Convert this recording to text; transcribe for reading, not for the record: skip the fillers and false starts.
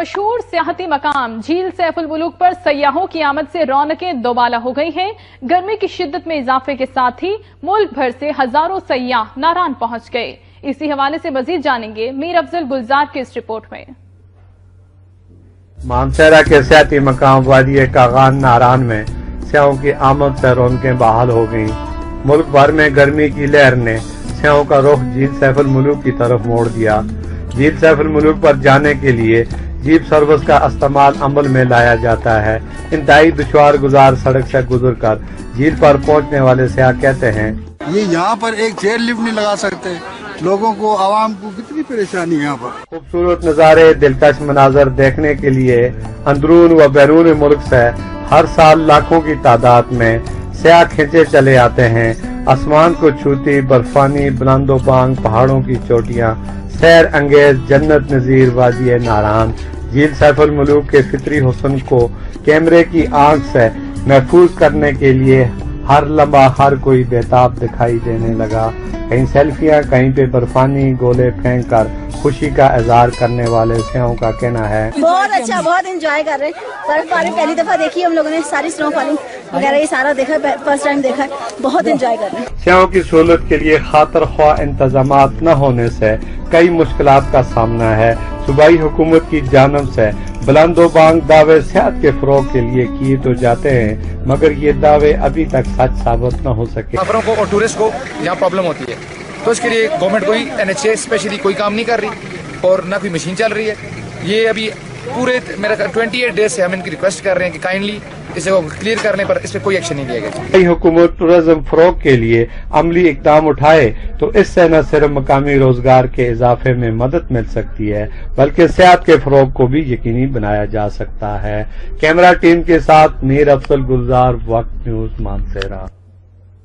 मशहूर सियाहती मकाम झील सैफ उल मुलूक पर सयाहों की आमद से रौनकें दोबाला हो गई हैं। गर्मी की शिद्दत में इजाफे के साथ ही मुल्क भर से हजारों सयाह नारान पहुंच गए। इसी हवाले से मजीद जानेंगे मीर अफजल गुलजार की इस रिपोर्ट में। मानसहरा के सियाहती मकाम वादी कागान नारान में सयाहों की आमद से रौनकें बहाल हो गईं। मुल्क भर में गर्मी की लहर ने सयाहों का रुख झील सैफ उल मुलूक की तरफ मोड़ दिया। झील सैफ उल मुलूक पर जाने के लिए जीप सर्विस का इस्तेमाल अमल में लाया जाता है। इंतहाई दुश्वार गुजार सड़क से गुजर कर झील पर पहुंचने वाले सयाह कहते हैं, ये यहाँ पर एक चेयर लिफ्ट नहीं लगा सकते। लोगों को, आवाम को कितनी परेशानी है यहाँ पर। खूबसूरत नज़ारे, दिलकश मनाजर देखने के लिए अंदरून व बैरून मुल्क से हर साल लाखों की तादाद में सयाह खींचे चले आते हैं। आसमान को छूती बर्फानी बुलंदो बांग पहाड़ों की चोटियां, सैर अंगेज जन्नत नजीर वादी नारान झील सैफ उल मुलूक के फितरी हुस्न को कैमरे की आंख से महफूज करने के लिए हर लम्हा हर कोई बेताब दिखाई देने लगा। कहीं सेल्फियां, कहीं पे बर्फानी गोले फेंक कर खुशी का इजहार करने वाले सयाहों का कहना है, बहुत अच्छा, बहुत एंजॉय कर रहे हैं। बर्फबारी पहली दफा देखी हम लोगों ने, सारी स्नोफॉलिंग वगैरह ये सारा देखा, फर्स्ट टाइम देखा, बहुत एंजॉय कर रहे हैं। सयाहों की सहूलत के लिए खातर ख्वाह इंतजामात न होने से कई मुश्किलात का सामना है। सूबाई हुकूमत की जानब से बुलंदो बांग दावे सेहत के फरोग के लिए किए तो जाते हैं, मगर ये दावे अभी तक सच साबित न हो सके। खबरों को और टूरिस्ट को यहाँ प्रॉब्लम होती है, तो इसके लिए गवर्नमेंट कोई NHA स्पेशली कोई काम नहीं कर रही और ना कोई मशीन चल रही है। ये अभी पूरे मेरा 28 डेज से हम इनकी रिक्वेस्ट कर रहे हैं कि काइंडली इसे क्लियर करने पर इस पर कोई एक्शन नहीं लिया गया। हुकूमत टूरिज्म फरोग के लिए अमली इकदाम उठाए तो इससे न सिर्फ मकामी रोजगार के इजाफे में मदद मिल सकती है, बल्कि सेहत के फरोग को भी यकीनी बनाया जा सकता है। कैमरा टीम के साथ मीर अफजल गुलजार, वक्त न्यूज, मानसहरा।